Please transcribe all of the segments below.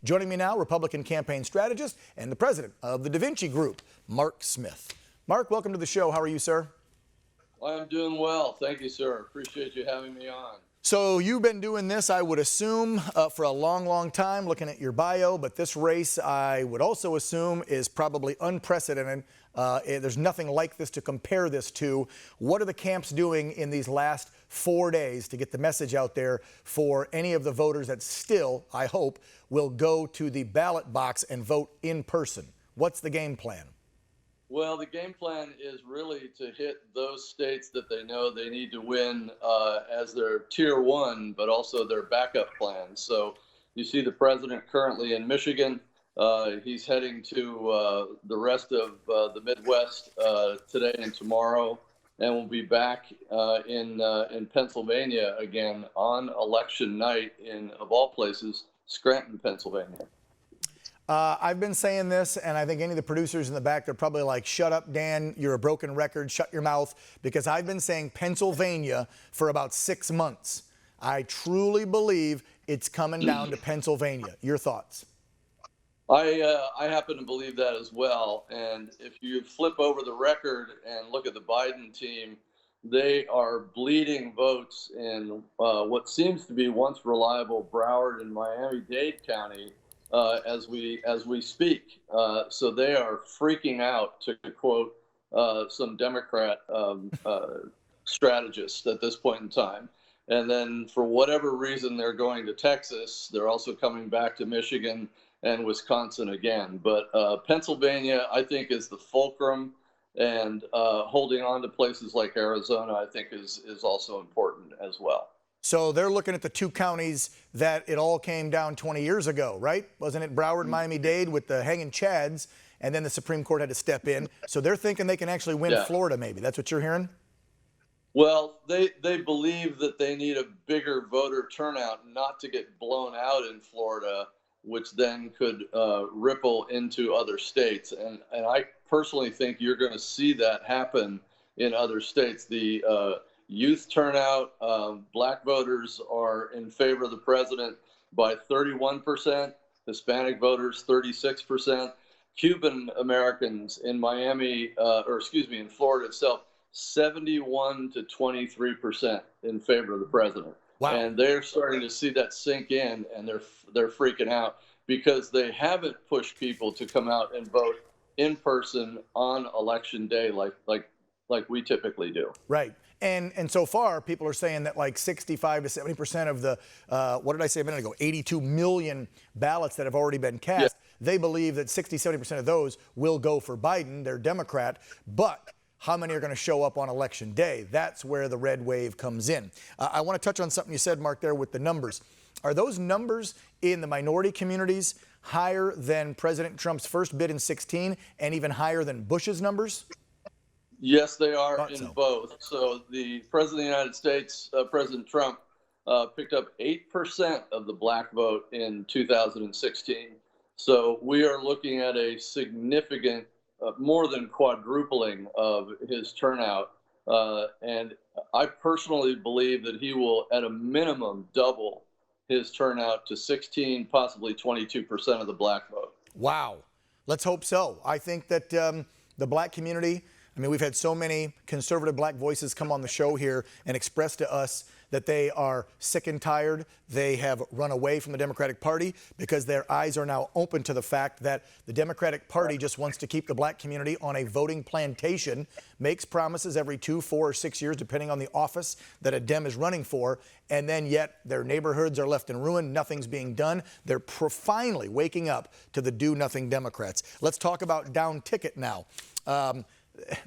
Joining me now, Republican campaign strategist and the president of the Vinci Group, Mark Smith. Mark, welcome to the show. How are you, sir? I'm doing well. Thank you, sir. Appreciate you having me on. So you've been doing this, I would assume, for a long, long time, looking at your bio, but this race, I would also assume, is probably unprecedented. There's nothing like this to compare this to. What are the camps doing in these last 4 days to get the message out there for any of the voters that still, I hope, will go to the ballot box and vote in person? What's the game plan? Well, the game plan is really to hit those states that they know they need to win as their tier one, but also their backup plans. So you see the president currently in Michigan. He's heading to the rest of the Midwest today and tomorrow, and we'll be back in Pennsylvania again on election night in, of all places, Scranton, Pennsylvania. I've been saying this, and I think any of the producers in the back, they're probably like, shut up, Dan, you're a broken record, shut your mouth, because I've been saying Pennsylvania for about 6 months. I truly believe it's coming down to Pennsylvania. Your thoughts? I happen to believe that as well. And if you flip over the record and look at the Biden team, they are bleeding votes in what seems to be once reliable Broward and Miami-Dade County as we speak. So they are freaking out, to quote some Democrat strategists at this point in time. And then for whatever reason, they're going to Texas. They're also coming back to Michigan and Wisconsin again. But Pennsylvania, I think, is the fulcrum, and holding on to places like Arizona, I think, is also important as well. So they're looking at the two counties that it all came down 20 years ago, right? Wasn't it Broward, Miami-Dade with the hanging chads, and then the Supreme Court had to step in. So they're thinking they can actually win Florida, maybe. That's what you're hearing? Well, they believe that they need a bigger voter turnout not to get blown out in Florida, which then could ripple into other states. And I personally think you're going to see that happen in other states. The youth turnout, black voters are in favor of the president by 31%, Hispanic voters 36%, Cuban Americans in Miami, in Florida itself, 71 to 23% in favor of the president. Wow. And they're starting to see that sink in, and they're freaking out because they haven't pushed people to come out and vote in person on election day like we typically do. Right. And so far, people are saying that like 65 to 70% of the, what did I say a minute ago, 82 million ballots that have already been cast, they believe that 60, 70% of those will go for Biden. They're Democrat. But how many are going to show up on election day? That's where the red wave comes in. I want to touch on something you said, Mark, there with the numbers. Are those numbers in the minority communities higher than President Trump's first bid in 2016 and even higher than Bush's numbers? Yes, they are in both. So the President of the United States, President Trump, picked up 8% of the black vote in 2016. So we are looking at a significant, more than quadrupling of his turnout. And I personally believe that he will, at a minimum, double his turnout to 16, possibly 22% of the black vote. Wow. Let's hope so. I think that the black community, I mean, we've had so many conservative black voices come on the show here and express to us that they are sick and tired. They have run away from the Democratic Party because their eyes are now open to the fact that the Democratic Party just wants to keep the black community on a voting plantation, makes promises every 2, 4, or 6 years, depending on the office that a Dem is running for, and then yet their neighborhoods are left in ruin. Nothing's being done. They're finally waking up to the do-nothing Democrats. Let's talk about down ticket now.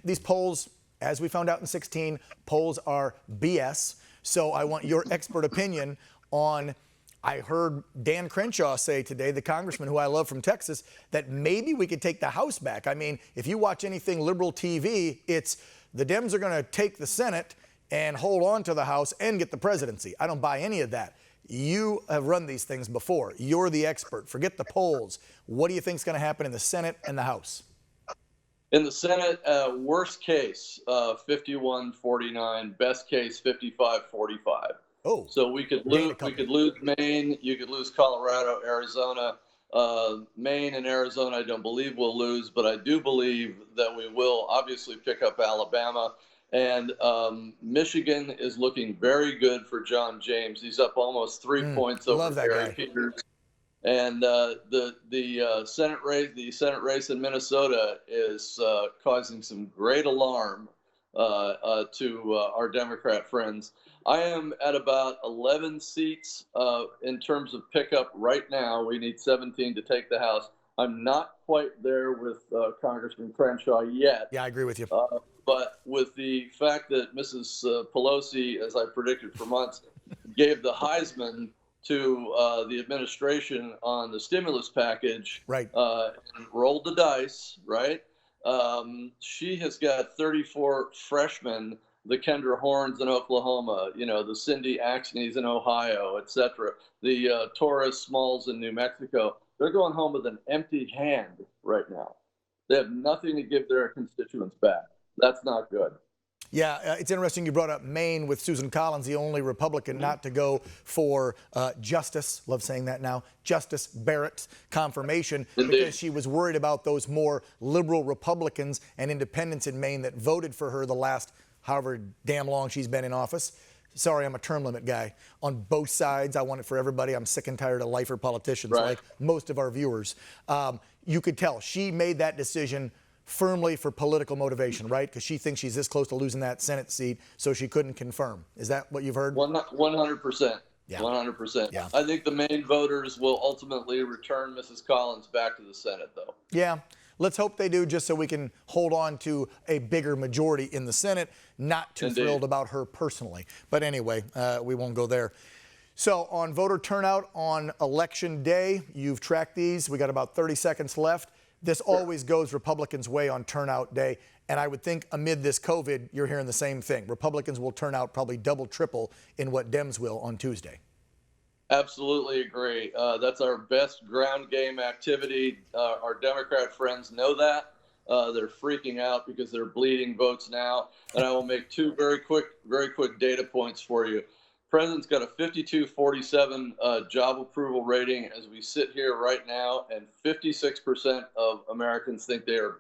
These polls, as we found out in 2016, polls are BS. So I want your expert opinion on, I heard Dan Crenshaw say today, the congressman who I love from Texas, that maybe we could take the House back. I mean, if you watch anything liberal TV, it's the Dems are going to take the Senate and hold on to the House and get the presidency. I don't buy any of that. You have run these things before. You're the expert. Forget the polls. What do you think is going to happen in the Senate and the House? In the Senate, worst case, 51-49. Best case, 55-45. Oh, so we could lose Maine. You could lose Colorado, Arizona. Maine and Arizona, I don't believe will lose, but I do believe that we will obviously pick up Alabama. And Michigan is looking very good for John James. He's up almost 3 points over Love that Gary guy. Peters. And the Senate race in Minnesota is causing some great alarm to our Democrat friends. I am at about 11 seats in terms of pickup right now. We need 17 to take the House. I'm not quite there with Congressman Crenshaw yet. Yeah, I agree with you. But with the fact that Mrs. Pelosi, as I predicted for months, gave the Heisman to the administration on the stimulus package, Right. and rolled the dice, right? She has got 34 freshmen, the Kendra Horns in Oklahoma, the Cindy Axneys in Ohio, etc., the Torres Smalls in New Mexico. They're going home with an empty hand right now. They have nothing to give their constituents back. That's not good. Yeah, it's interesting you brought up Maine with Susan Collins, the only Republican not to go for Justice, love saying that now, Justice Barrett's confirmation, Indeed. because she was worried about those more liberal Republicans and independents in Maine that voted for her the last however damn long she's been in office. Sorry, I'm a term limit guy. On both sides, I want it for everybody. I'm sick and tired of lifer politicians, Right. like most of our viewers. You could tell she made that decision firmly for political motivation, right? Because she thinks she's this close to losing that Senate seat, so she couldn't confirm. Is that what you've heard? 100%. Yeah. 100%. Yeah. I think the Maine voters will ultimately return Mrs. Collins back to the Senate, though. Yeah. Let's hope they do, just so we can hold on to a bigger majority in the Senate. Not too Indeed. thrilled about her personally. But anyway, we won't go there. So on voter turnout on Election Day, you've tracked these. We got about 30 seconds left. This always goes Republicans' way on turnout day. And I would think amid this COVID, you're hearing the same thing. Republicans will turn out probably double, triple in what Dems will on Tuesday. Absolutely agree. That's our best ground game activity. Our Democrat friends know that. They're freaking out because they're bleeding votes now. And I will make two very quick data points for you. President's got a 52-47 job approval rating as we sit here right now, and 56% of Americans think they are